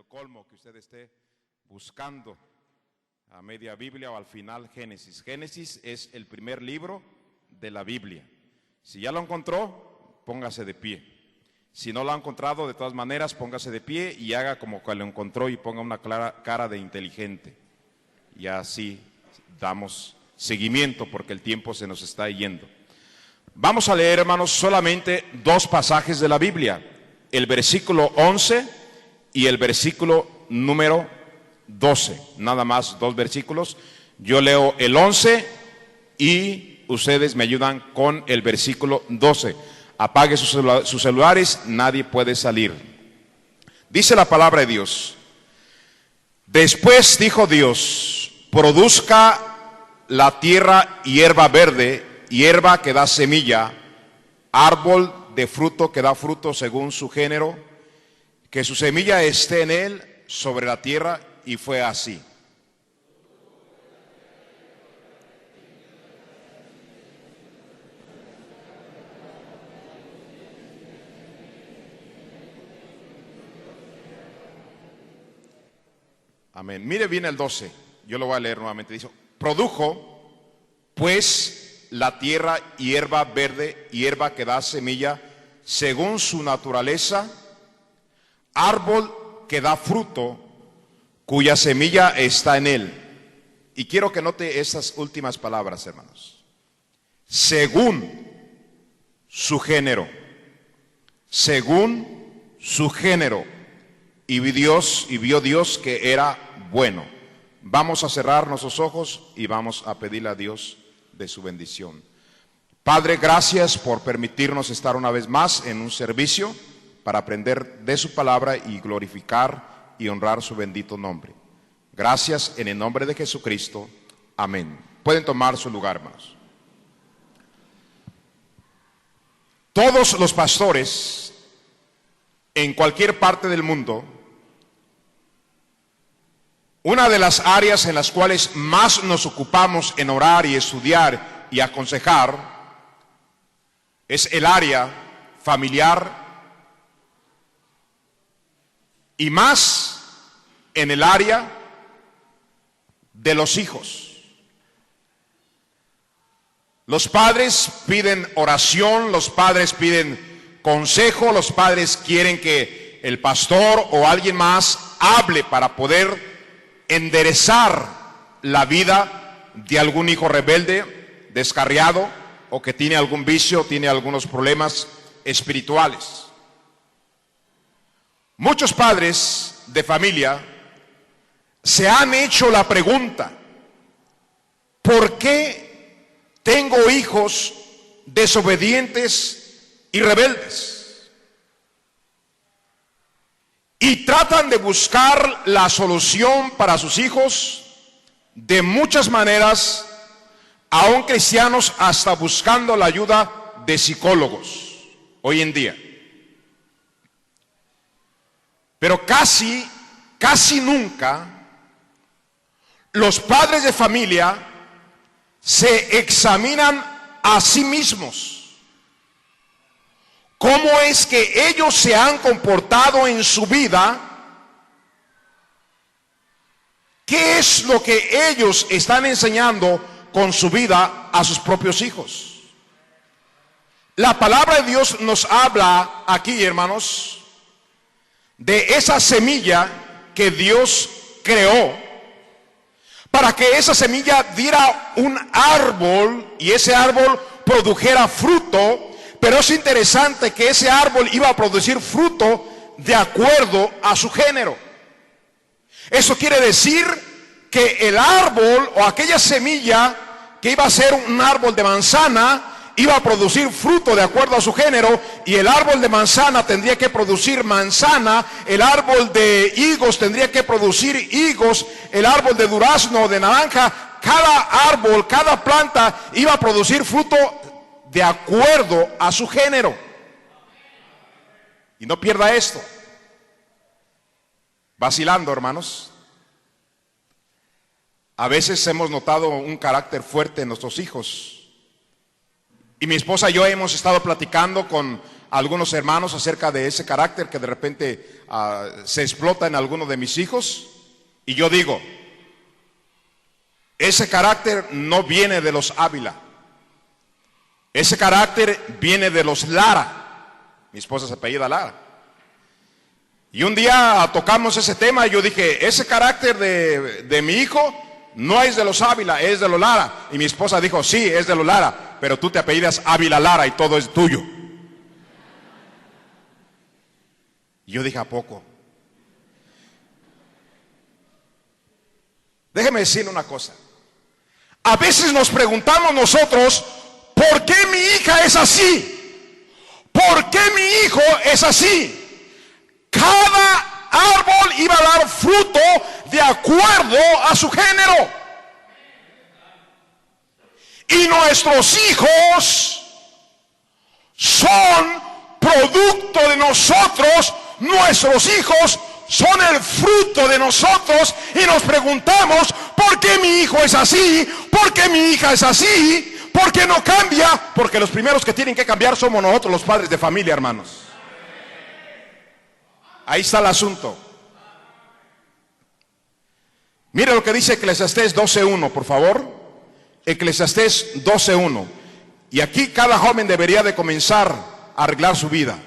al colmo que usted esté buscando a media Biblia o al final Génesis. Génesis es el primer libro de la Biblia. Si ya lo encontró, póngase de pie. Si no lo ha encontrado, de todas maneras, póngase de pie y haga como que lo encontró y ponga una clara cara de inteligente. Y así damos seguimiento porque el tiempo se nos está yendo. Vamos a leer, hermanos, solamente dos pasajes de la Biblia. El versículo 11 y el versículo número 12. Nada más dos versículos. Yo leo el 11 y ustedes me ayudan con el versículo 12. Apague sus celulares, nadie puede salir. Dice la palabra de Dios: después dijo Dios, produzca la tierra hierba verde, hierba que da semilla, árbol de fruto que da fruto según su género, que su semilla esté en él sobre la tierra, y fue así. Amén. Mire bien el 12, yo lo voy a leer nuevamente. Dice: produjo pues la tierra hierba verde, hierba que da semilla según su naturaleza, árbol que da fruto, cuya semilla está en él. Y quiero que note esas últimas palabras, hermanos. Según su género. Según su género. Y vio Dios que era bueno. Vamos a cerrar nuestros ojos y vamos a pedirle a Dios de su bendición. Padre, gracias por permitirnos estar una vez más en un servicio para aprender de su palabra y glorificar y honrar su bendito nombre. Gracias en el nombre de Jesucristo. Amén. Pueden tomar su lugar, hermanos. Todos los pastores en cualquier parte del mundo, una de las áreas en las cuales más nos ocupamos en orar y estudiar y aconsejar es el área familiar, y más en el área de los hijos. Los padres piden oración, los padres piden consejo, los padres quieren que el pastor o alguien más hable para poder enderezar la vida de algún hijo rebelde, descarriado, o que tiene algún vicio, tiene algunos problemas espirituales. Muchos padres de familia se han hecho la pregunta: ¿por qué tengo hijos desobedientes y rebeldes? Y tratan de buscar la solución para sus hijos de muchas maneras, aún cristianos hasta buscando la ayuda de psicólogos hoy en día. Pero casi nunca los padres de familia se examinan a sí mismos. ¿Cómo es que ellos se han comportado en su vida? ¿Qué es lo que ellos están enseñando con su vida a sus propios hijos? La palabra de Dios nos habla aquí, hermanos, de esa semilla que Dios creó para que esa semilla diera un árbol y ese árbol produjera fruto. Pero es interesante que ese árbol iba a producir fruto de acuerdo a su género. Eso quiere decir que el árbol o aquella semilla que iba a ser un árbol de manzana iba a producir fruto de acuerdo a su género, y el árbol de manzana tendría que producir manzana, el árbol de higos tendría que producir higos, el árbol de durazno o de naranja, cada árbol, cada planta iba a producir fruto de acuerdo a su género. Y no pierda esto. Vacilando, hermanos, a veces hemos notado un carácter fuerte en nuestros hijos. Y mi esposa y yo hemos estado platicando con a algunos hermanos acerca de ese carácter que de repente se explota en alguno de mis hijos. Y yo digo, ese carácter no viene de los Ávila. Ese carácter viene de los Lara. Mi esposa se apellida Lara. Y un día tocamos ese tema y yo dije, ese carácter de mi hijo no es de los Ávila, es de los Lara. Y mi esposa dijo, sí, es de los Lara, pero tú te apellidas Ávila Lara y todo es tuyo. Y yo dije, ¿a poco? Déjeme decirle una cosa. A veces nos preguntamos nosotros, ¿por qué mi hija es así? ¿Por qué mi hijo es así? Cada árbol iba a dar fruto de acuerdo a su género. Y nuestros hijos son producto de nosotros. Nuestros hijos son el fruto de nosotros. Y nos preguntamos, ¿por qué mi hijo es así? ¿Por qué mi hija es así? ¿Por qué no cambia? Porque los primeros que tienen que cambiar somos nosotros, los padres de familia, hermanos. Ahí está el asunto. Mire lo que dice Eclesiastés 12:1, por favor. Eclesiastés 12:1. Y aquí cada joven debería de comenzar a arreglar su vida.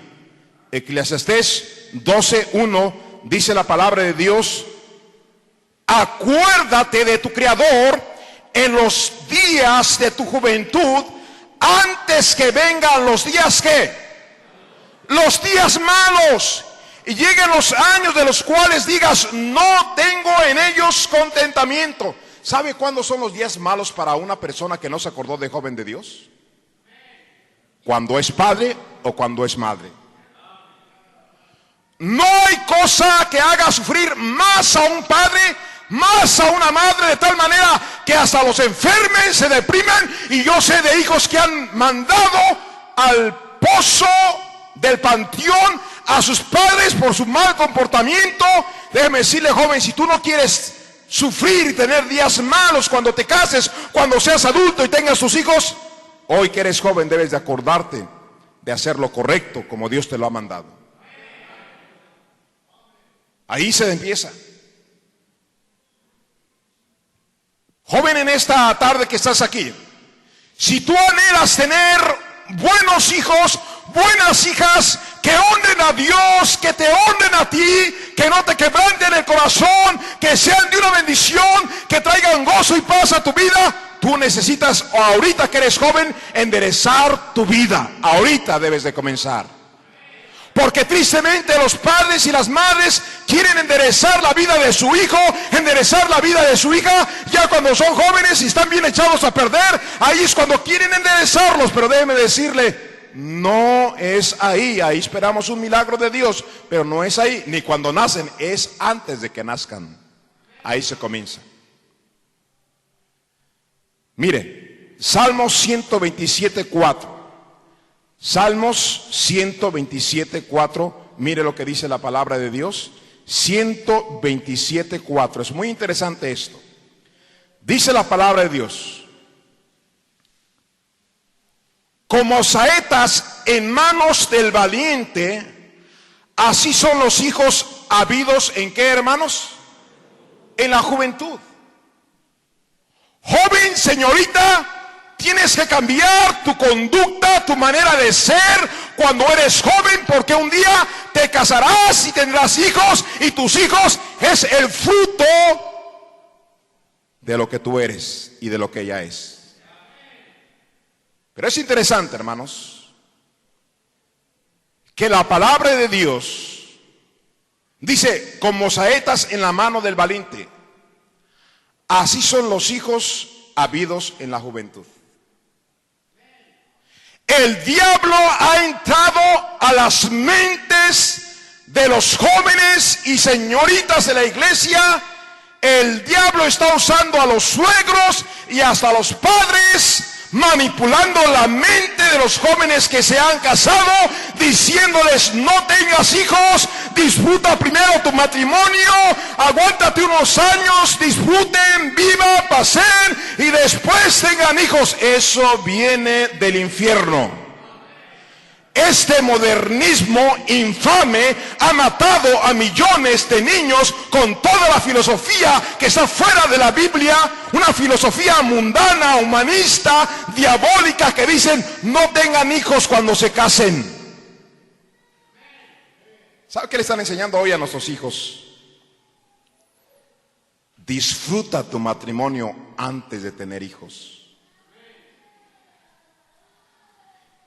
Eclesiastés 12:1 dice la palabra de Dios: acuérdate de tu Creador en los días de tu juventud, antes que vengan los días ¿qué? Los días malos, y lleguen los años de los cuales digas, no tengo en ellos contentamiento. ¿Sabe cuándo son los días malos para una persona que no se acordó de joven de Dios? Cuando es padre o cuando es madre. No hay cosa que haga sufrir más a un padre, más a una madre, de tal manera que hasta los enfermen, se deprimen. Y yo sé de hijos que han mandado al pozo del panteón a sus padres por su mal comportamiento. Déjeme decirle, joven, si tú no quieres sufrir y tener días malos cuando te cases, cuando seas adulto y tengas tus hijos, hoy que eres joven debes de acordarte de hacer lo correcto como Dios te lo ha mandado. Ahí se empieza. Joven, en esta tarde que estás aquí, si tú anhelas tener buenos hijos, buenas hijas, que honren a Dios, que te honren a ti, que no te quebranten el corazón, que sean de una bendición, que traigan gozo y paz a tu vida, tú necesitas, ahorita que eres joven, enderezar tu vida. Ahorita debes de comenzar. Porque tristemente los padres y las madres quieren enderezar la vida de su hijo, enderezar la vida de su hija, ya cuando son jóvenes y están bien echados a perder, ahí es cuando quieren enderezarlos. Pero déjeme decirle, no es ahí. Ahí esperamos un milagro de Dios, pero no es ahí, ni cuando nacen, es antes de que nazcan. Ahí se comienza. Mire, Salmos 127:4. Salmos 127:4, mire lo que dice la palabra de Dios. 127:4, es muy interesante esto. Dice la palabra de Dios: como saetas en manos del valiente, así son los hijos habidos en ¿qué, hermanos? En la juventud. Joven, señorita, tienes que cambiar tu conducta, tu manera de ser cuando eres joven, porque un día te casarás y tendrás hijos, y tus hijos es el fruto de lo que tú eres y de lo que ella es. Pero es interesante, hermanos, que la palabra de Dios dice, como saetas en la mano del valiente, así son los hijos habidos en la juventud. El diablo ha entrado a las mentes de los jóvenes y señoritas de la iglesia. El diablo está usando a los suegros y hasta a los padres, manipulando la mente de los jóvenes que se han casado, diciéndoles, no tengas hijos, disfruta primero tu matrimonio, aguántate unos años, disfruten, vivan, pasen y después tengan hijos. Eso viene del infierno. Este modernismo infame ha matado a millones de niños con toda la filosofía que está fuera de la Biblia, una filosofía mundana, humanista, diabólica, que dicen no tengan hijos cuando se casen. ¿Sabe qué le están enseñando hoy a nuestros hijos? Disfruta tu matrimonio antes de tener hijos.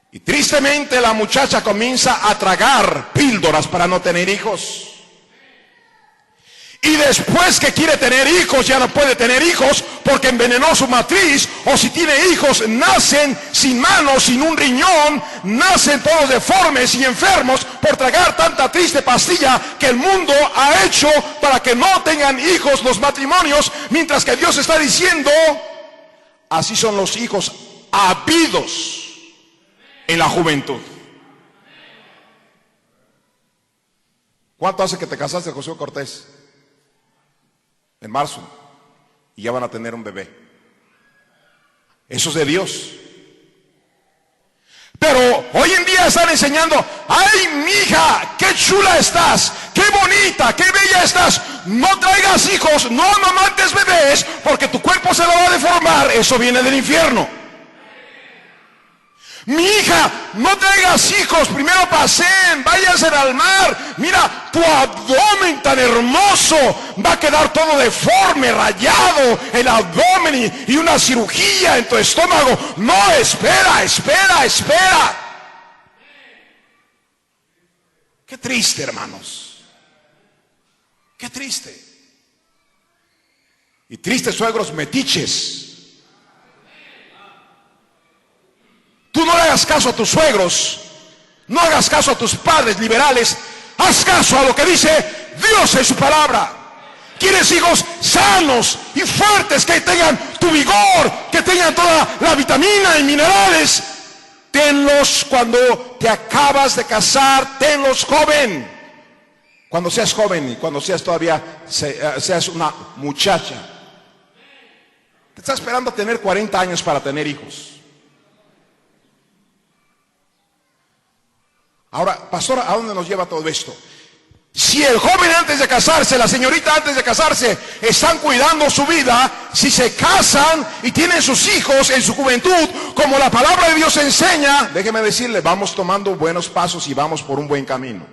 Y tristemente la muchacha comienza a tragar píldoras para no tener hijos. Y después que quiere tener hijos, ya no puede tener hijos porque envenenó su matriz. O si tiene hijos, nacen sin manos, sin un riñón, nacen todos deformes y enfermos por tragar tanta triste pastilla que el mundo ha hecho para que no tengan hijos los matrimonios. Mientras que Dios está diciendo, así son los hijos habidos en la juventud. ¿Cuánto hace que te casaste, José Cortés? En marzo. Y ya van a tener un bebé. Eso es de Dios. Pero hoy en día están enseñando, ay, mija, qué chula estás, qué bonita, qué bella estás. No traigas hijos, no amamantes bebés, porque tu cuerpo se lo va a deformar. Eso viene del infierno. Mi hija, no traigas hijos, primero pasen, váyanse al mar. Mira, tu abdomen tan hermoso va a quedar todo deforme, rayado, el abdomen y una cirugía en tu estómago. No, espera. Qué triste, hermanos. Qué triste. Y tristes suegros metiches. Tú no le hagas caso a tus suegros, no hagas caso a tus padres liberales, haz caso a lo que dice Dios en su palabra. ¿Quieres hijos sanos y fuertes que tengan tu vigor, que tengan toda la vitamina y minerales? Tenlos cuando te acabas de casar, tenlos joven. Cuando seas joven y cuando seas todavía, seas una muchacha. Te está esperando tener 40 años para tener hijos. Ahora, pastor, ¿a dónde nos lleva todo esto? Si el joven antes de casarse, la señorita antes de casarse, están cuidando su vida, si se casan y tienen sus hijos en su juventud, como la palabra de Dios enseña, déjeme decirle, vamos tomando buenos pasos y vamos por un buen camino.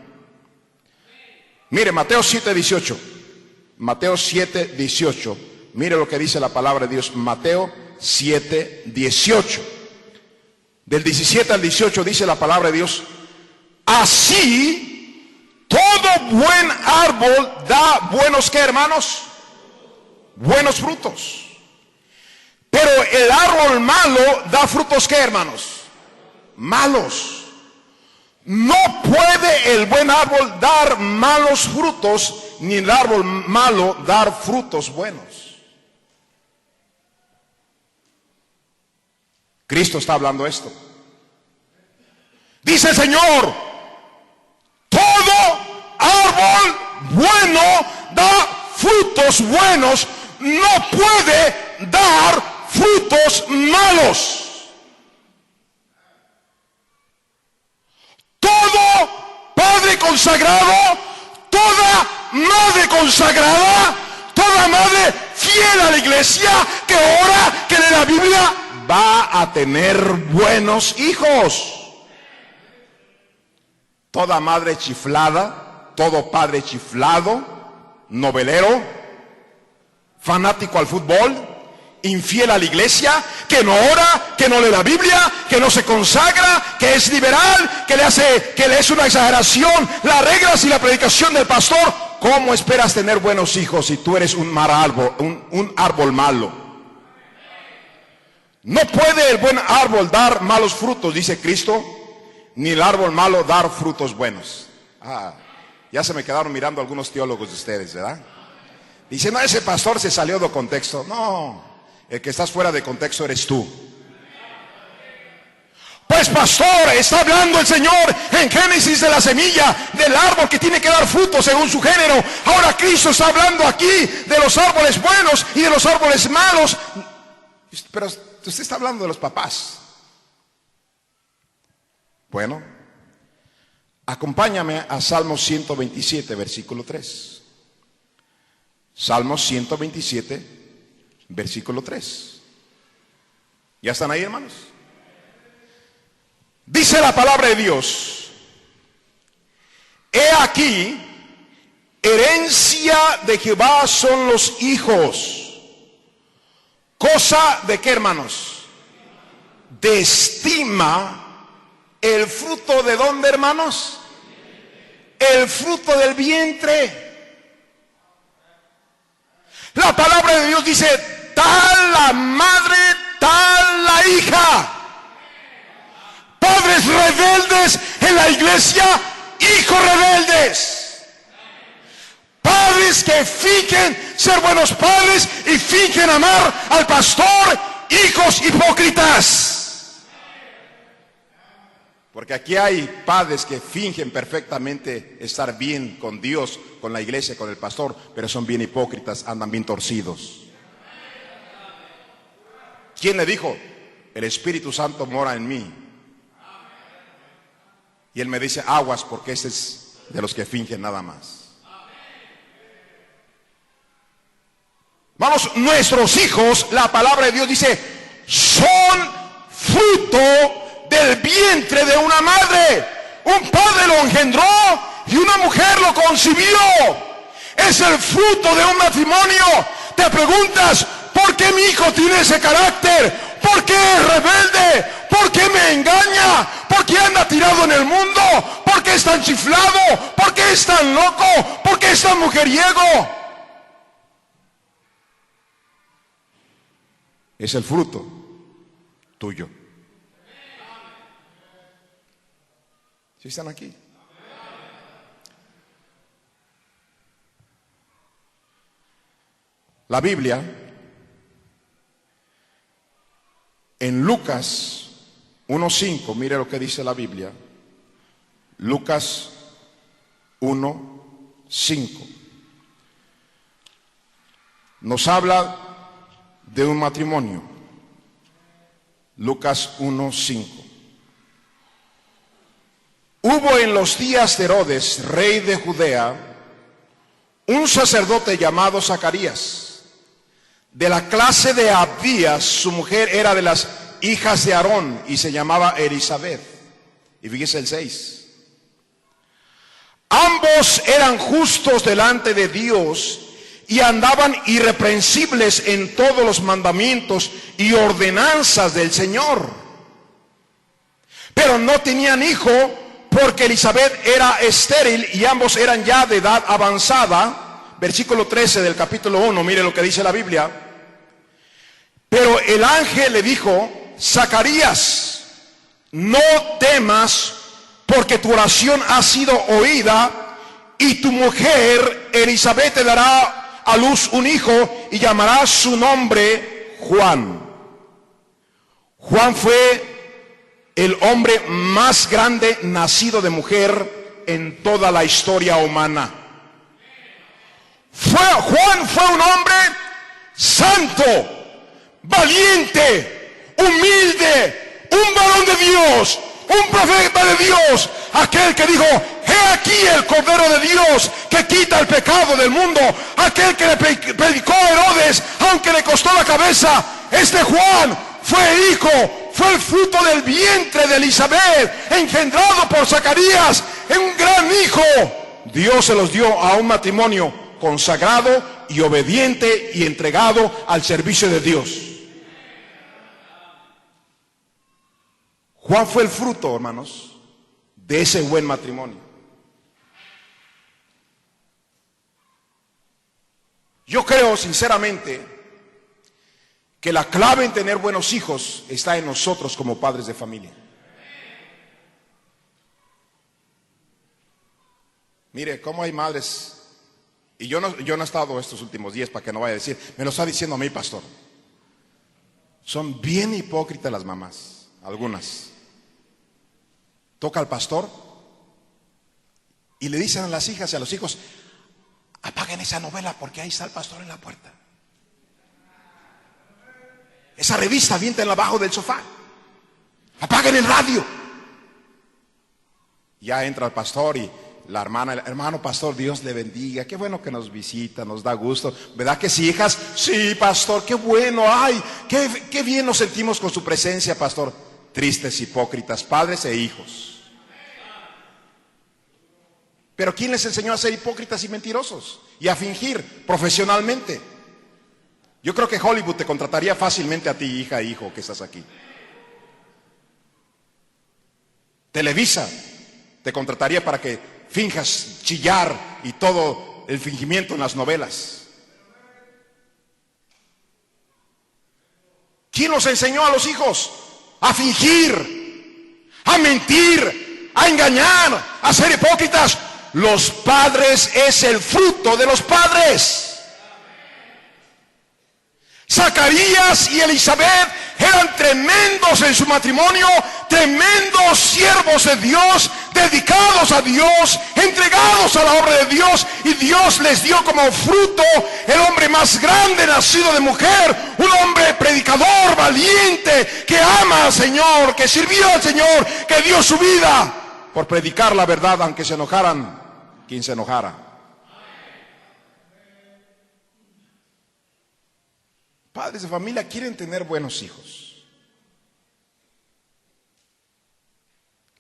Mire, Mateo 7:18. Mateo 7:18. Mire lo que dice la palabra de Dios. Mateo 7:18. Del 17 al 18 dice la palabra de Dios. Así, todo buen árbol da buenos, ¿qué, hermanos? Buenos frutos. Pero el árbol malo da frutos, ¿qué, hermanos? Malos. No puede el buen árbol dar malos frutos, ni el árbol malo dar frutos buenos. Cristo está hablando esto. Dice el Señor, todo árbol bueno da frutos buenos, no puede dar frutos malos. Todo padre consagrado, toda madre consagrada, toda madre fiel a la iglesia, que ora, que lee la Biblia, va a tener buenos hijos. Toda madre chiflada, todo padre chiflado, novelero, fanático al fútbol, infiel a la iglesia, que no ora, que no lee la Biblia, que no se consagra, que es liberal, que le es una exageración las reglas y la predicación del pastor. ¿Cómo esperas tener buenos hijos si tú eres un mal árbol, un árbol malo? No puede el buen árbol dar malos frutos, dice Cristo, ni el árbol malo dar frutos buenos. Ya se me quedaron mirando algunos teólogos de ustedes, ¿verdad? Dicen, no, ese pastor se salió de contexto. No, el que estás fuera de contexto eres tú. Pues pastor, está hablando el Señor en Génesis de la semilla, del árbol que tiene que dar frutos según su género. Ahora Cristo está hablando aquí de los árboles buenos y de los árboles malos. Pero usted está hablando de los papás. Bueno, Acompáñame a Salmos 127, versículo 3. Salmos 127, versículo 3. ¿Ya están ahí, hermanos? Dice la palabra de Dios: he aquí, herencia de Jehová son los hijos. ¿Cosa de qué, hermanos? De estima. ¿El fruto de dónde, hermanos? El fruto del vientre. La palabra de Dios dice: tal la madre, tal la hija. Padres rebeldes en la iglesia, hijos rebeldes. Padres que fingen ser buenos padres y fingen amar al pastor, hijos hipócritas. Porque aquí hay padres que fingen perfectamente estar bien con Dios, con la iglesia, con el pastor, pero son bien hipócritas, andan bien torcidos. ¿Quién le dijo? El Espíritu Santo mora en mí. Y él me dice: aguas, porque ese es de los que fingen nada más. Vamos, nuestros hijos, la palabra de Dios dice, son fruto del vientre de una madre. Un padre lo engendró y una mujer lo concibió. Es el fruto de un matrimonio. Te preguntas: ¿por qué mi hijo tiene ese carácter? ¿Por qué es rebelde? ¿Por qué me engaña? ¿Por qué anda tirado en el mundo? ¿Por qué es tan chiflado? ¿Por qué es tan loco? ¿Por qué es tan mujeriego? Es el fruto tuyo. ¿Sí están aquí? La Biblia, en Lucas 1:5, mire lo que dice la Biblia. Lucas 1:5 nos habla de un matrimonio. Lucas 1:5. Hubo en los días de Herodes, rey de Judea, un sacerdote llamado Zacarías, de la clase de Abías. Su mujer era de las hijas de Aarón y se llamaba Elisabet. Y fíjese el 6. Ambos eran justos delante de Dios y andaban irreprensibles en todos los mandamientos y ordenanzas del Señor. Pero no tenían hijo, porque Elisabet era estéril y ambos eran ya de edad avanzada. Versículo 13 del capítulo 1, mire lo que dice la Biblia. Pero el ángel le dijo: Zacarías, no temas, porque tu oración ha sido oída, y tu mujer Elisabet te dará a luz un hijo y llamará su nombre Juan. Juan fue el hombre más grande nacido de mujer en toda la historia humana. Juan fue un hombre santo, valiente, humilde, un varón de Dios, un profeta de Dios, aquel que dijo: he aquí el Cordero de Dios que quita el pecado del mundo, aquel que le predicó a Herodes aunque le costó la cabeza. Este Juan fue hijo, fue el fruto del vientre de Elisabet, engendrado por Zacarías, un gran hijo. Dios se los dio a un matrimonio consagrado y obediente y entregado al servicio de Dios. Juan fue el fruto, hermanos, de ese buen matrimonio. Yo creo sinceramente que la clave en tener buenos hijos está en nosotros como padres de familia. Mire, cómo hay madres, y yo no he estado estos últimos días para que no vaya a decir, me lo está diciendo a mí, pastor. Son bien hipócritas las mamás, algunas. Toca al pastor y le dicen a las hijas y a los hijos: apaguen esa novela porque ahí está el pastor en la puerta. Esa revista aviéntenla abajo del sofá. Apaguen el radio. Ya entra el pastor y la hermana, hermano pastor, Dios le bendiga, qué bueno que nos visita, nos da gusto, ¿verdad que sí, hijas? Sí, pastor, qué bueno, ay, qué bien nos sentimos con su presencia, pastor. Tristes, hipócritas, padres e hijos. Pero ¿quién les enseñó a ser hipócritas y mentirosos? Y a fingir profesionalmente. Yo creo que Hollywood te contrataría fácilmente a ti, hija e hijo, que estás aquí. Televisa te contrataría para que finjas chillar y todo el fingimiento en las novelas. ¿Quién nos enseñó a los hijos a fingir, a mentir, a engañar, a ser hipócritas? Los padres, es el fruto de los padres. Zacarías y Elizabeth eran tremendos en su matrimonio, tremendos siervos de Dios, dedicados a Dios, entregados a la obra de Dios, y Dios les dio como fruto el hombre más grande nacido de mujer, un hombre predicador, valiente, que ama al Señor, que sirvió al Señor, que dio su vida por predicar la verdad, aunque se enojaran quien se enojara. Padres de familia quieren tener buenos hijos.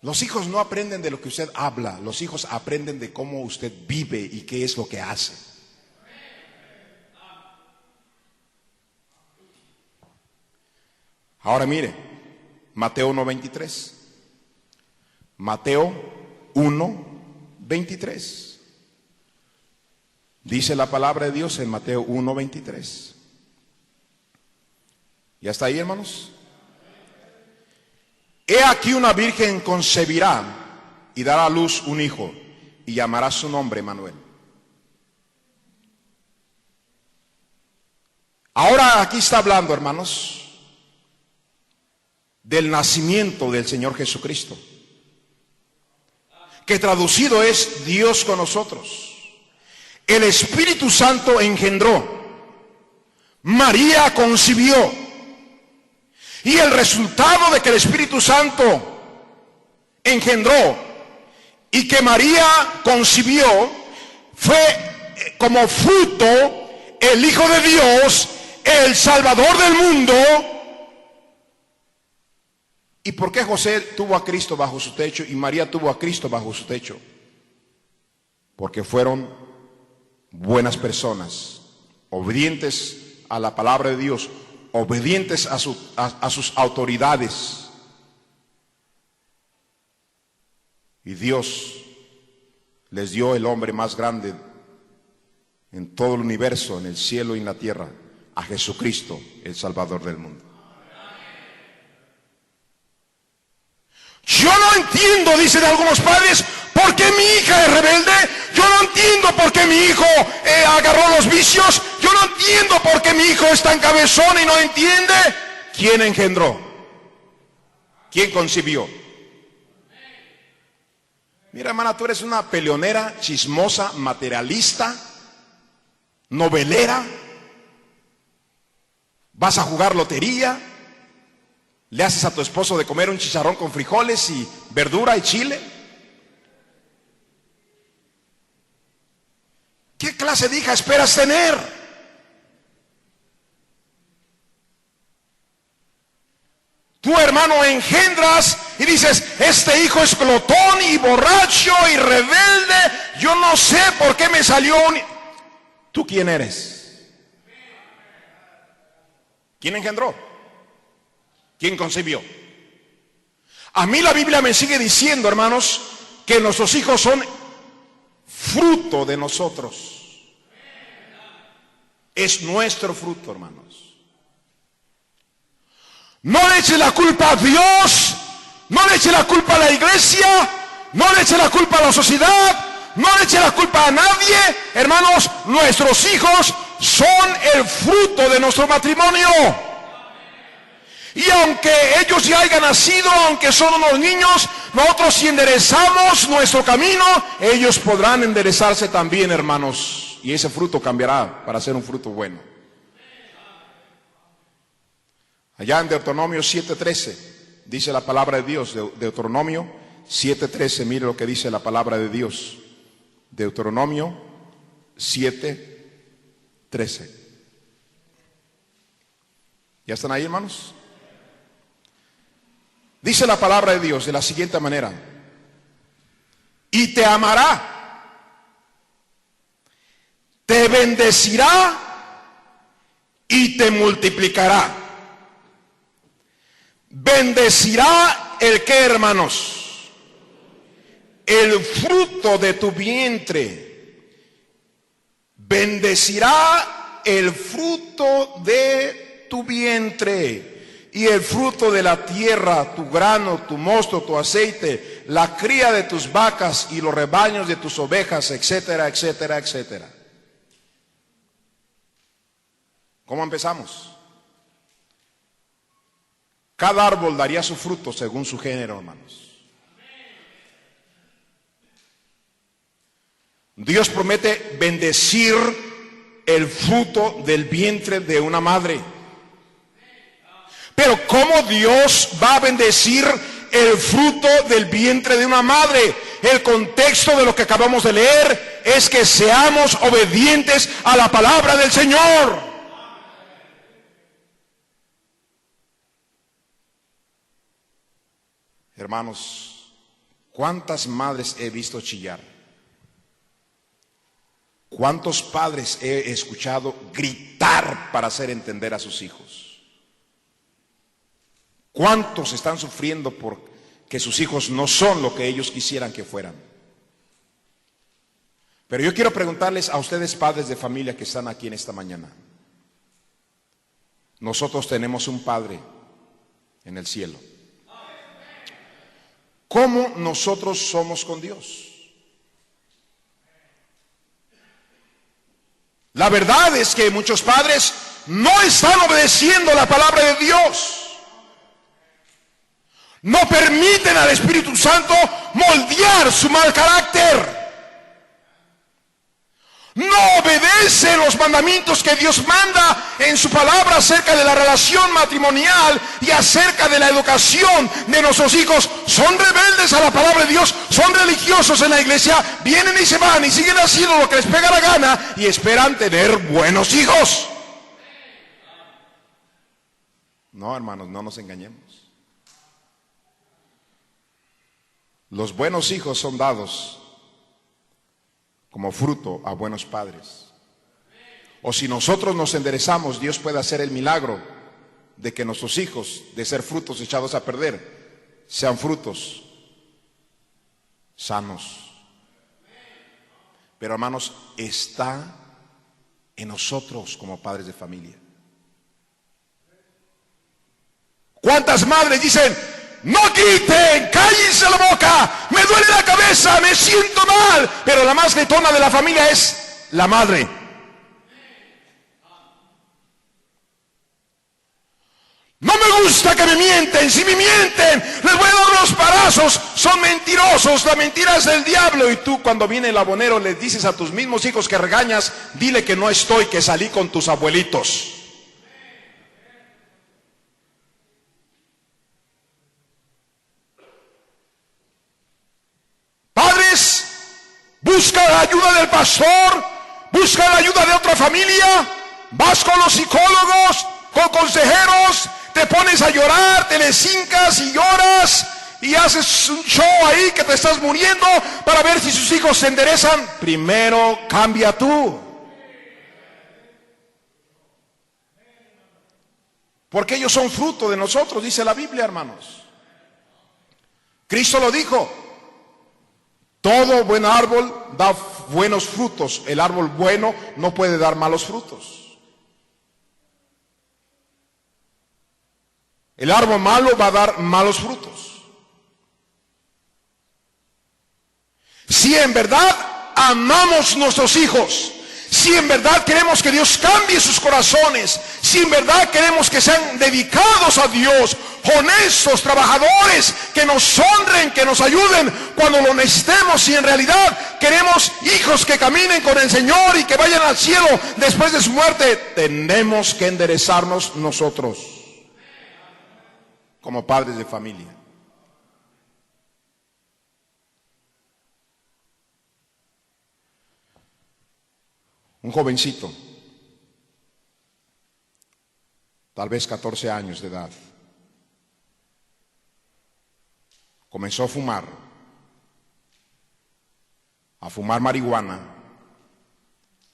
Los hijos no aprenden de lo que usted habla, los hijos aprenden de cómo usted vive y qué es lo que hace. Ahora mire, Mateo 1:23. Mateo 1:23. Dice la palabra de Dios en Mateo 1:23. ¿Ya está ahí, hermanos? He aquí una virgen concebirá y dará a luz un hijo y llamará su nombre Emmanuel. Ahora aquí está hablando, hermanos, del nacimiento del Señor Jesucristo, que traducido es Dios con nosotros. El Espíritu Santo engendró, María concibió. Y el resultado de que el Espíritu Santo engendró y que María concibió fue como fruto el Hijo de Dios, el Salvador del mundo. ¿Y por qué José tuvo a Cristo bajo su techo y María tuvo a Cristo bajo su techo? Porque fueron buenas personas, obedientes a la palabra de Dios, obedientes a sus autoridades. Y Dios les dio el hombre más grande en todo el universo, en el cielo y en la tierra, a Jesucristo, el Salvador del mundo. Yo no entiendo, dicen algunos padres, ¿por qué mi hija es rebelde? Yo no entiendo por qué mi hijo agarró los vicios. Yo no entiendo por qué mi hijo es tan cabezón y no entiende. ¿Quién engendró? ¿Quién concibió? Mira, hermana, tú eres una peleonera, chismosa, materialista, novelera. Vas a jugar lotería. Le haces a tu esposo de comer un chicharrón con frijoles y verdura y chile. ¿Qué clase de hija esperas tener? Tú, hermano, engendras y dices, este hijo es glotón y borracho y rebelde. Yo no sé por qué me salió un... ¿Tú quién eres? ¿Quién engendró? ¿Quién concibió? A mí la Biblia me sigue diciendo, hermanos, que nuestros hijos son fruto de nosotros. Es nuestro fruto, hermanos. No le eche la culpa a Dios, no le eche la culpa a la iglesia, no le eche la culpa a la sociedad, no le eche la culpa a nadie. Hermanos, nuestros hijos son el fruto de nuestro matrimonio. Y aunque ellos ya hayan nacido, aunque son unos niños, nosotros si enderezamos nuestro camino, ellos podrán enderezarse también, hermanos. Y ese fruto cambiará para ser un fruto bueno. Allá en Deuteronomio 7:13, dice la palabra de Dios, Deuteronomio 7:13, mire lo que dice la palabra de Dios. Deuteronomio 7:13. ¿Ya están ahí, hermanos? Dice la palabra de Dios de la siguiente manera: y te amará, te bendecirá y te multiplicará. Bendecirá el ¿qué, hermanos? El fruto de tu vientre. Bendecirá el fruto de tu vientre y el fruto de la tierra, tu grano, tu mosto, tu aceite, la cría de tus vacas y los rebaños de tus ovejas, etcétera, etcétera, etcétera. ¿Cómo empezamos? Cada árbol daría su fruto según su género, hermanos. Dios promete bendecir el fruto del vientre de una madre. Pero ¿cómo Dios va a bendecir el fruto del vientre de una madre? El contexto de lo que acabamos de leer es que seamos obedientes a la palabra del Señor. Hermanos, ¿cuántas madres he visto chillar? ¿Cuántos padres he escuchado gritar para hacer entender a sus hijos? ¿Cuántos están sufriendo porque sus hijos no son lo que ellos quisieran que fueran? Pero yo quiero preguntarles a ustedes, padres de familia que están aquí en esta mañana. Nosotros tenemos un Padre en el cielo. ¿Cómo nosotros somos con Dios? La verdad es que muchos padres no están obedeciendo la palabra de Dios. No permiten al Espíritu Santo moldear su mal carácter. No obedecen los mandamientos que Dios manda en su palabra acerca de la relación matrimonial y acerca de la educación de nuestros hijos. Son rebeldes a la palabra de Dios, son religiosos en la iglesia, vienen y se van y siguen haciendo lo que les pega la gana y esperan tener buenos hijos. No, hermanos, no nos engañemos. Los buenos hijos son dados como fruto a buenos padres. O si nosotros nos enderezamos, Dios puede hacer el milagro de que nuestros hijos, de ser frutos echados a perder, sean frutos sanos. Pero hermanos, está en nosotros como padres de familia. ¿Cuántas madres dicen: no griten, cállense la boca, me duele la cabeza, me siento mal? Pero la más gritona de la familia es la madre. No me gusta que me mienten, si me mienten les voy a dar unos parazos, son mentirosos, la mentira es del diablo. Y tú, cuando viene el abonero, les dices a tus mismos hijos que regañas: dile que no estoy, que salí con tus abuelitos. Padres, busca la ayuda del pastor, busca la ayuda de otra familia, vas con los psicólogos, con consejeros, te pones a llorar, te les hincas y lloras y haces un show ahí que te estás muriendo para ver si sus hijos se enderezan. Primero cambia tú. Porque ellos son fruto de nosotros, dice la Biblia, hermanos. Cristo lo dijo: todo buen árbol da buenos frutos. El árbol bueno no puede dar malos frutos. El árbol malo va a dar malos frutos. Si en verdad amamos nuestros hijos, si en verdad queremos que Dios cambie sus corazones, si en verdad queremos que sean dedicados a Dios, honestos, trabajadores, que nos honren, que nos ayuden cuando lo necesitemos, si en realidad queremos hijos que caminen con el Señor y que vayan al cielo después de su muerte, tenemos que enderezarnos nosotros como padres de familia. un jovencito, tal vez 14 años de edad, comenzó a fumar marihuana,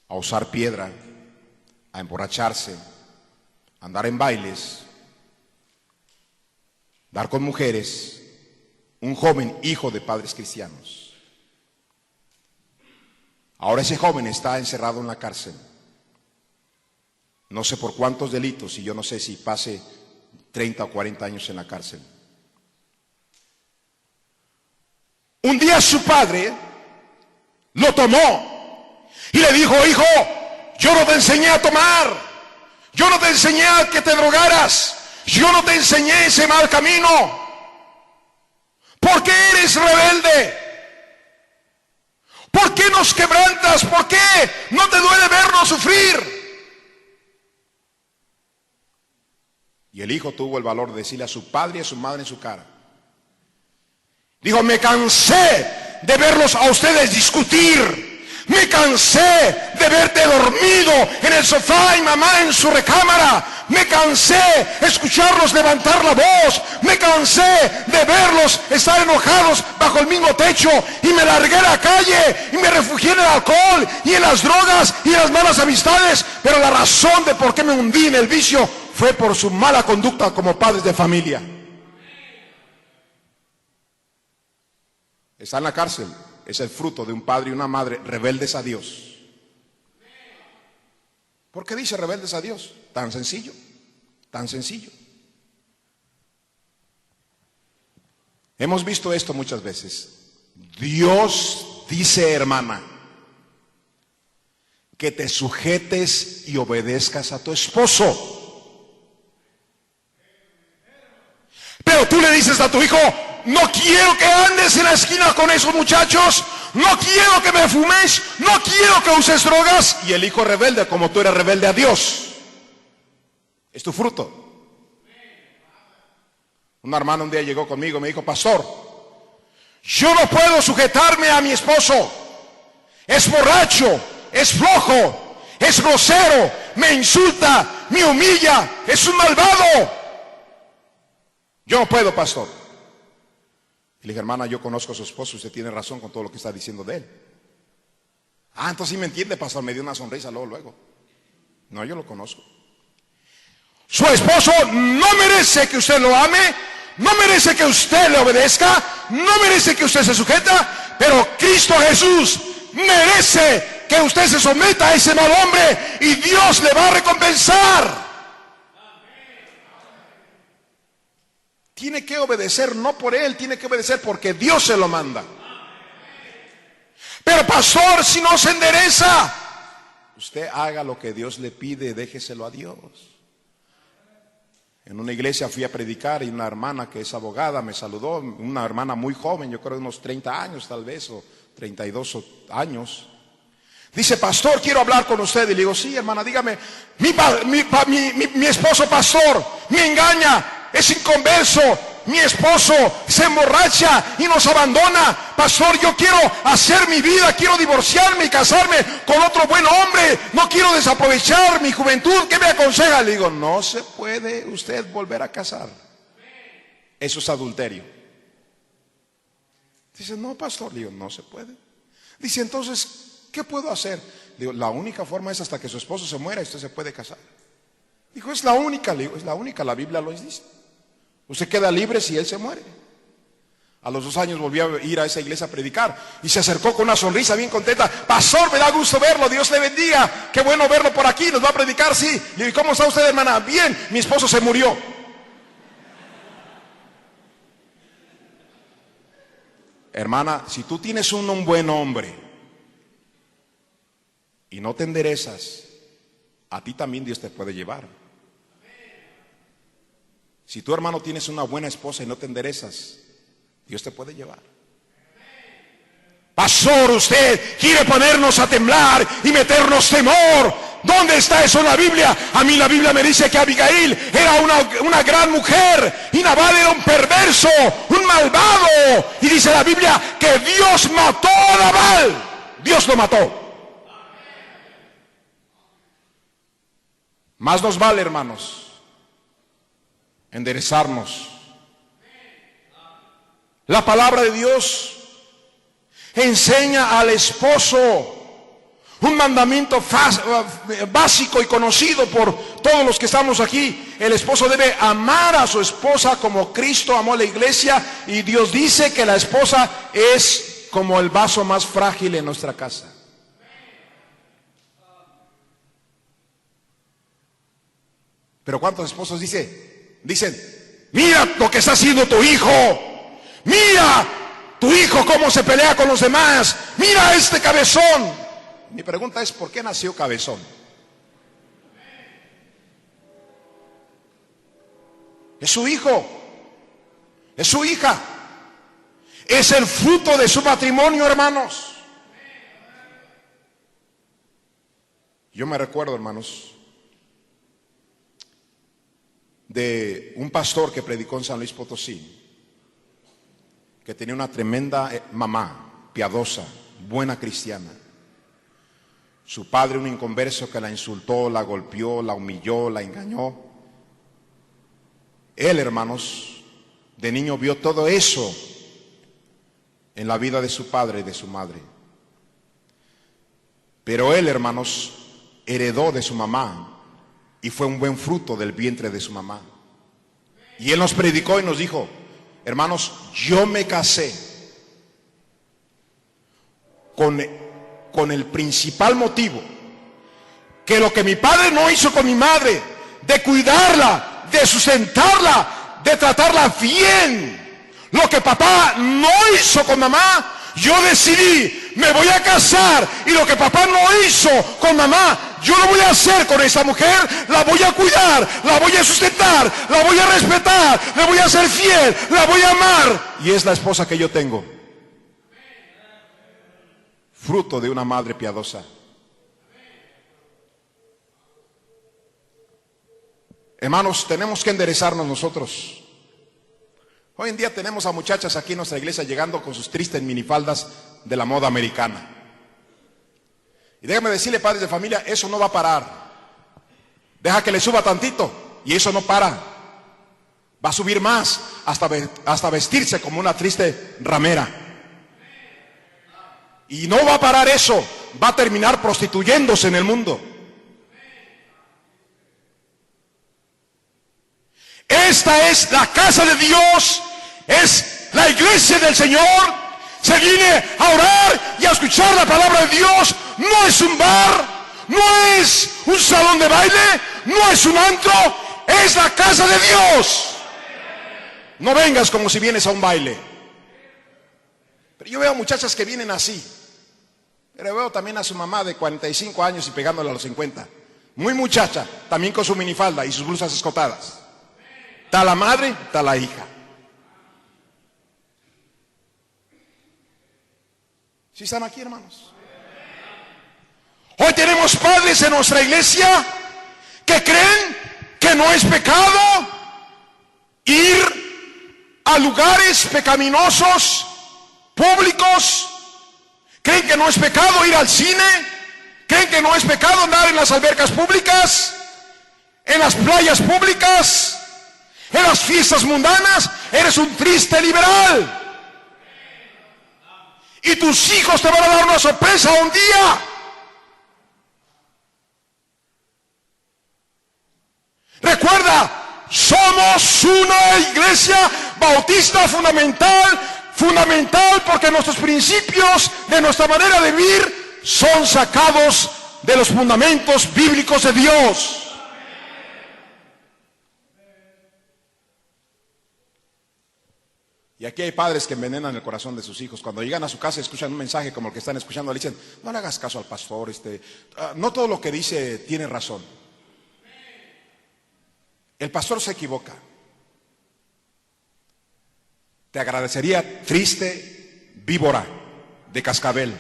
a usar piedra, a emborracharse, a andar en bailes, dar con mujeres, un joven hijo de padres cristianos. Ahora ese joven está encerrado en la cárcel. No sé por cuántos delitos y yo no sé si pase 30 o 40 años en la cárcel. Un día su padre lo tomó y le dijo: hijo, yo no te enseñé a tomar, yo no te enseñé a que te drogaras, yo no te enseñé ese mal camino. ¿Por qué eres rebelde? ¿Por qué nos quebrantas? ¿Por qué no te duele vernos sufrir? Y el hijo tuvo el valor de decirle a su padre y a su madre en su cara. Dijo: me cansé de verlos a ustedes discutir. Me cansé de verte dormido en el sofá y mamá en su recámara. Me cansé de escucharlos levantar la voz. Me cansé de verlos estar enojados bajo el mismo techo. Y me largué a la calle y me refugié en el alcohol y en las drogas y en las malas amistades. Pero la razón de por qué me hundí en el vicio fue por su mala conducta como padres de familia. Está en la cárcel. Es el fruto de un padre y una madre rebeldes a Dios. ¿Por qué dice rebeldes a Dios? Tan sencillo, tan sencillo. Hemos visto esto muchas veces. Dios dice, hermana, que te sujetes y obedezcas a tu esposo. Pero tú le dices a tu hijo: no quiero que andes en la esquina con esos muchachos, no quiero que me fumes, no quiero que uses drogas. Y el hijo rebelde, como tú eres rebelde a Dios, es tu fruto. Una hermana un día llegó conmigo y me dijo: pastor, yo no puedo sujetarme a mi esposo, es borracho, es flojo, es grosero, me insulta, me humilla, es un malvado. Yo no puedo, pastor. Y le dije: hermana, yo conozco a su esposo, usted tiene razón con todo lo que está diciendo de él. Ah, entonces sí me entiende, pastor. Me dio una sonrisa luego. No, yo lo conozco. Su esposo no merece que usted lo ame, no merece que usted le obedezca, no merece que usted se sujeta, pero Cristo Jesús merece que usted se someta a ese mal hombre y Dios le va a recompensar. Tiene que obedecer no por él, tiene que obedecer porque Dios se lo manda. Pero pastor, si no se endereza, usted haga lo que Dios le pide, déjeselo a Dios. En una iglesia fui a predicar y una hermana que es abogada me saludó, una hermana muy joven, yo creo de unos 30 años tal vez, o 32 años. Dice: pastor, quiero hablar con usted. Y le digo: sí, hermana, dígame. Mi esposo, pastor, me engaña. Es inconverso, mi esposo se emborracha y nos abandona. Pastor, yo quiero hacer mi vida, quiero divorciarme y casarme con otro buen hombre. No quiero desaprovechar mi juventud. ¿Qué me aconseja? Le digo: no se puede usted volver a casar. Eso es adulterio. Dice: no, pastor. Le digo: no se puede. Dice: entonces, ¿qué puedo hacer? Le digo: la única forma es hasta que su esposo se muera y usted se puede casar. Dijo: es la única. Le digo: es la única, la Biblia lo dice. Usted queda libre si él se muere. A los 2 años volvió a ir a esa iglesia a predicar y se acercó con una sonrisa bien contenta. Pastor, me da gusto verlo, Dios le bendiga, qué bueno verlo por aquí, nos va a predicar. Sí. Le digo: ¿cómo está usted, hermana? Bien, mi esposo se murió. Hermana, si tú tienes un buen hombre y no te enderezas, a ti también Dios te puede llevar. Si tu hermano tienes una buena esposa y no te enderezas, Dios te puede llevar. Pastor, usted quiere ponernos a temblar y meternos temor. ¿Dónde está eso en la Biblia? A mí la Biblia me dice que Abigail era una gran mujer y Nabal era un perverso, un malvado. Y dice la Biblia que Dios mató a Nabal. Dios lo mató. Más nos vale, hermanos, enderezarnos. La palabra de Dios enseña al esposo un mandamiento básico y conocido por todos los que estamos aquí. El esposo debe amar a su esposa como Cristo amó a la iglesia, y Dios dice que la esposa es como el vaso más frágil en nuestra casa. Pero ¿cuántos esposos dicen, mira lo que está haciendo tu hijo, mira tu hijo cómo se pelea con los demás, mira este cabezón? Mi pregunta es, ¿por qué nació cabezón? Es su hijo, es su hija, es el fruto de su matrimonio, hermanos. Yo me recuerdo, hermanos, de un pastor que predicó en San Luis Potosí, que tenía una tremenda mamá, piadosa, buena cristiana. Su padre, un inconverso que la insultó, la golpeó, la humilló, la engañó. Él, hermanos, de niño vio todo eso en la vida de su padre y de su madre. Pero él, hermanos, heredó de su mamá y fue un buen fruto del vientre de su mamá. Y él nos predicó y nos dijo, hermanos, yo me casé con el principal motivo, que lo que mi padre no hizo con mi madre, de cuidarla, de sustentarla, de tratarla bien, lo que papá no hizo con mamá, yo decidí, me voy a casar, y lo que papá no hizo con mamá, yo lo voy a hacer con esa mujer. La voy a cuidar, la voy a sustentar, la voy a respetar, le voy a ser fiel, la voy a amar. Y es la esposa que yo tengo, fruto de una madre piadosa. Hermanos, tenemos que enderezarnos nosotros. Hoy en día tenemos a muchachas aquí en nuestra iglesia llegando con sus tristes minifaldas de la moda americana. Y déjame decirle, padres de familia, eso no va a parar. Deja que le suba tantito y eso no para. Va a subir más hasta vestirse como una triste ramera. Y no va a parar eso, va a terminar prostituyéndose en el mundo. Esta es la casa de Dios, es la iglesia del Señor. Se viene a orar y a escuchar la palabra de Dios. No es un bar, no es un salón de baile, no es un antro, es la casa de Dios. No vengas como si vienes a un baile. Pero yo veo muchachas que vienen así. Pero veo también a su mamá de 45 años y pegándole a los 50. Muy muchacha, también con su minifalda y sus blusas escotadas. Está la madre, está la hija. ¿Sí están aquí, hermanos? Hoy tenemos padres en nuestra iglesia que creen que no es pecado ir a lugares pecaminosos, públicos. Creen que no es pecado ir al cine. Creen que no es pecado andar en las albercas públicas, en las playas públicas, en las fiestas mundanas. Eres un triste liberal. Y tus hijos te van a dar una sorpresa un día. Recuerda, somos una iglesia bautista fundamental porque nuestros principios de nuestra manera de vivir son sacados de los fundamentos bíblicos de Dios. Y aquí hay padres que envenenan el corazón de sus hijos. Cuando llegan a su casa y escuchan un mensaje como el que están escuchando, le dicen, no le hagas caso al pastor, no todo lo que dice tiene razón. El pastor se equivoca. Te agradecería, triste víbora de cascabel,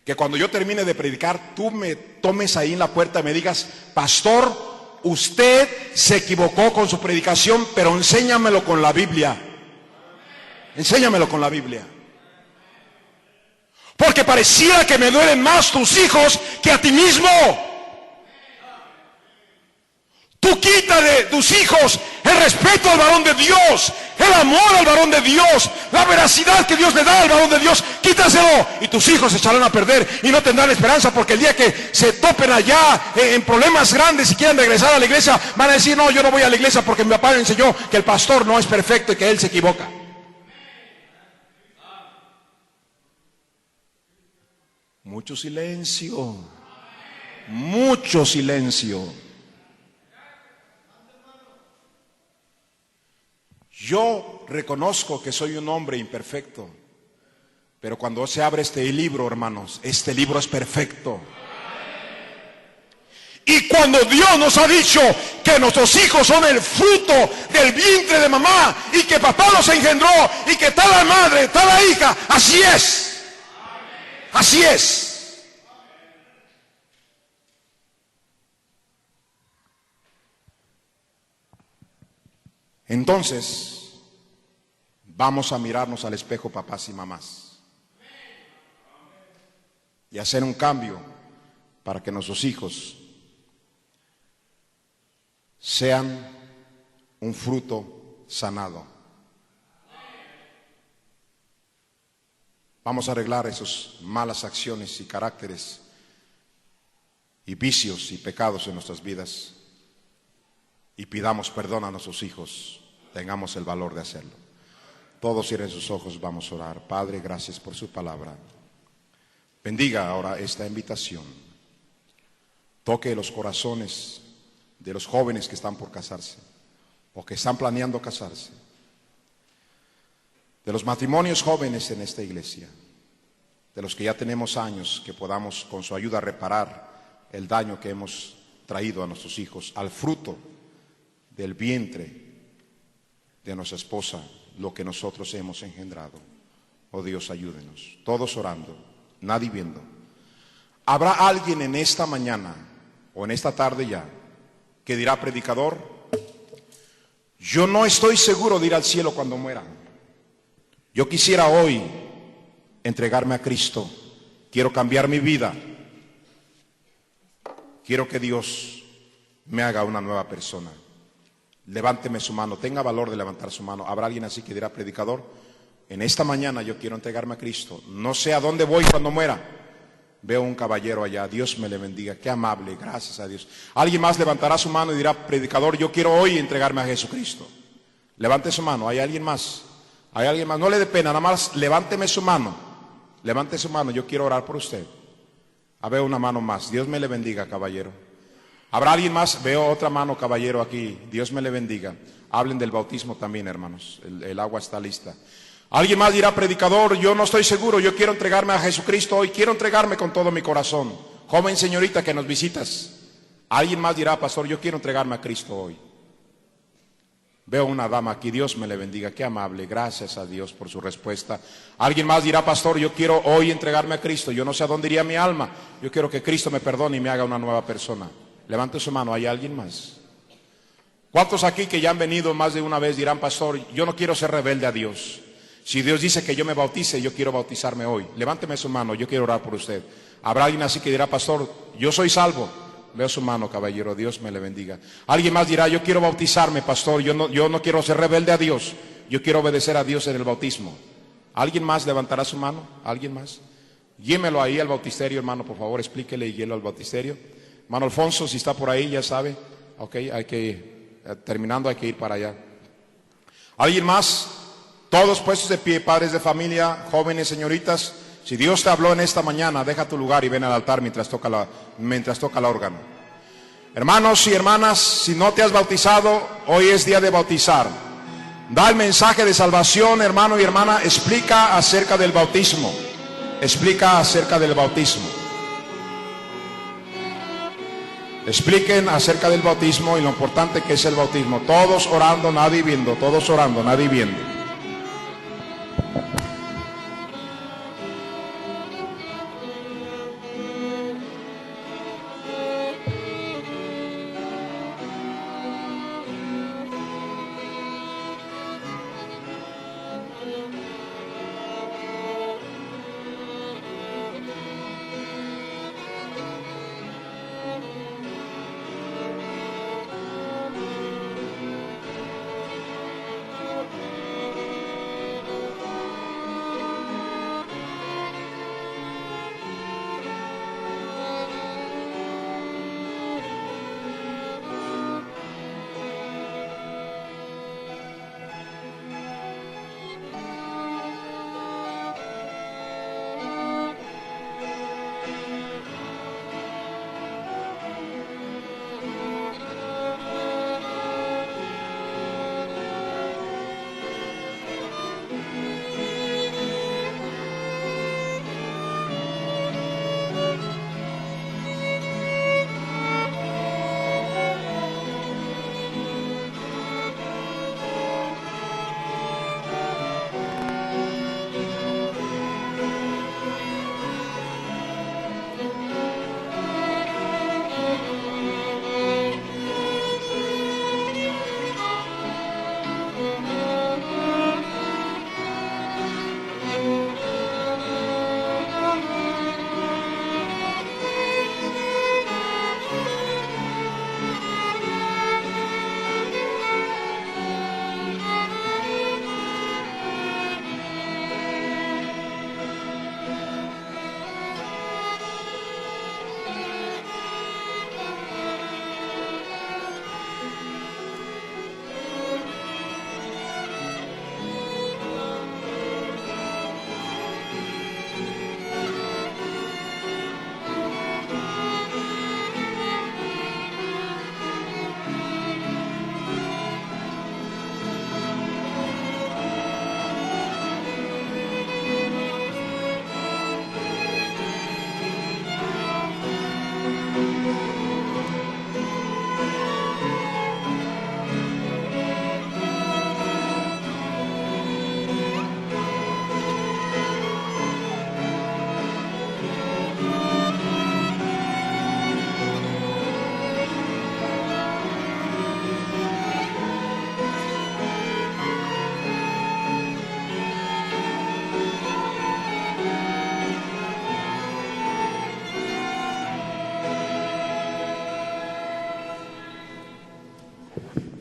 que cuando yo termine de predicar, tú me tomes ahí en la puerta y me digas, pastor, usted se equivocó con su predicación, pero enséñamelo con la Biblia. Enséñamelo con la Biblia. Porque pareciera que me duelen más tus hijos que a ti mismo. Tú quita de tus hijos el respeto al varón de Dios, el amor al varón de Dios, la veracidad que Dios le da al varón de Dios. Quítaselo y tus hijos se echarán a perder y no tendrán esperanza, porque el día que se topen allá en problemas grandes y quieran regresar a la iglesia, van a decir: no, yo no voy a la iglesia porque mi papá me enseñó que el pastor no es perfecto y que él se equivoca. Mucho silencio, mucho silencio. Yo reconozco que soy un hombre imperfecto, pero cuando se abre este libro, hermanos, este libro es perfecto. Y cuando Dios nos ha dicho que nuestros hijos son el fruto del vientre de mamá, y que papá los engendró, y que tal madre, tal hija, así es. Así es. Entonces, vamos a mirarnos al espejo, papás y mamás, y hacer un cambio para que nuestros hijos sean un fruto sanado. Vamos a arreglar esas malas acciones y caracteres y vicios y pecados en nuestras vidas, y pidamos perdón a nuestros hijos. Tengamos el valor de hacerlo. Todos cierren sus ojos, vamos a orar. Padre, gracias por su palabra. Bendiga ahora esta invitación. Toque los corazones de los jóvenes que están por casarse o que están planeando casarse, de los matrimonios jóvenes en esta iglesia, de los que ya tenemos años, que podamos con su ayuda reparar el daño que hemos traído a nuestros hijos, al fruto del vientre de nuestra esposa, lo que nosotros hemos engendrado. Oh Dios, ayúdenos. Todos orando, nadie viendo. ¿Habrá alguien en esta mañana o en esta tarde ya que dirá: predicador, yo no estoy seguro de ir al cielo cuando muera? Yo quisiera hoy entregarme a Cristo. Quiero cambiar mi vida. Quiero que Dios me haga una nueva persona. Levánteme su mano, tenga valor de levantar su mano. ¿Habrá alguien así que dirá: predicador, en esta mañana yo quiero entregarme a Cristo? No sé a dónde voy cuando muera. Veo un caballero allá, Dios me le bendiga, qué amable, gracias a Dios. Alguien más levantará su mano y dirá: predicador, yo quiero hoy entregarme a Jesucristo. Levante su mano. ¿Hay alguien más? ¿Hay alguien más? No le dé pena, nada más levánteme su mano. Levante su mano, yo quiero orar por usted. Veo una mano más, Dios me le bendiga, caballero. ¿Habrá alguien más? Veo otra mano, caballero, aquí. Dios me le bendiga. Hablen del bautismo también, hermanos. El agua está lista. Alguien más dirá: predicador, yo no estoy seguro, yo quiero entregarme a Jesucristo hoy, quiero entregarme con todo mi corazón. Joven señorita que nos visitas, alguien más dirá: pastor, yo quiero entregarme a Cristo hoy. Veo una dama aquí, Dios me le bendiga, qué amable, gracias a Dios por su respuesta. Alguien más dirá: pastor, yo quiero hoy entregarme a Cristo, yo no sé a dónde iría mi alma, yo quiero que Cristo me perdone y me haga una nueva persona. Levante su mano. ¿Hay alguien más? ¿Cuántos aquí que ya han venido más de una vez dirán: pastor, yo no quiero ser rebelde a Dios? Si Dios dice que yo me bautice, yo quiero bautizarme hoy. Levánteme su mano, yo quiero orar por usted. ¿Habrá alguien así que dirá: pastor, yo soy salvo? Veo su mano, caballero, Dios me le bendiga. Alguien más dirá: yo quiero bautizarme, pastor, yo no quiero ser rebelde a Dios, yo quiero obedecer a Dios en el bautismo. ¿Alguien más levantará su mano? ¿Alguien más? Guíemelo ahí al bautisterio, hermano, por favor, explíquele y guíelo al bautisterio. Hermano Alfonso, si está por ahí, ya sabe. Ok, hay que ir, terminando hay que ir para allá. ¿Alguien más? Todos puestos de pie, padres de familia, jóvenes, señoritas. Si Dios te habló en esta mañana, deja tu lugar y ven al altar mientras toca el órgano. Hermanos y hermanas, si no te has bautizado, hoy es día de bautizar. Da el mensaje de salvación, hermano y hermana. Explica acerca del bautismo. Explica acerca del bautismo. Expliquen acerca del bautismo y lo importante que es el bautismo. Todos orando, nadie viendo. Todos orando, nadie viendo.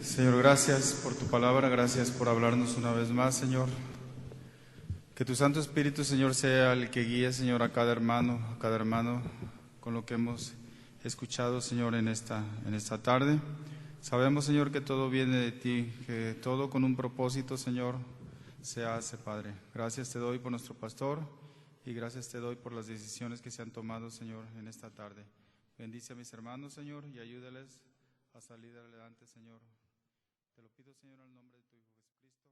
Señor, gracias por tu palabra, gracias por hablarnos una vez más, Señor. Que tu Santo Espíritu, Señor, sea el que guíe, Señor, a cada hermano con lo que hemos escuchado, Señor, en esta tarde. Sabemos, Señor, que todo viene de ti, que todo con un propósito, Señor, se hace, Padre. Gracias te doy por nuestro pastor y gracias te doy por las decisiones que se han tomado, Señor, en esta tarde. Bendice a mis hermanos, Señor, y ayúdales a salir adelante, Señor. Te lo pido, Señor, en el nombre de tu Hijo Jesucristo.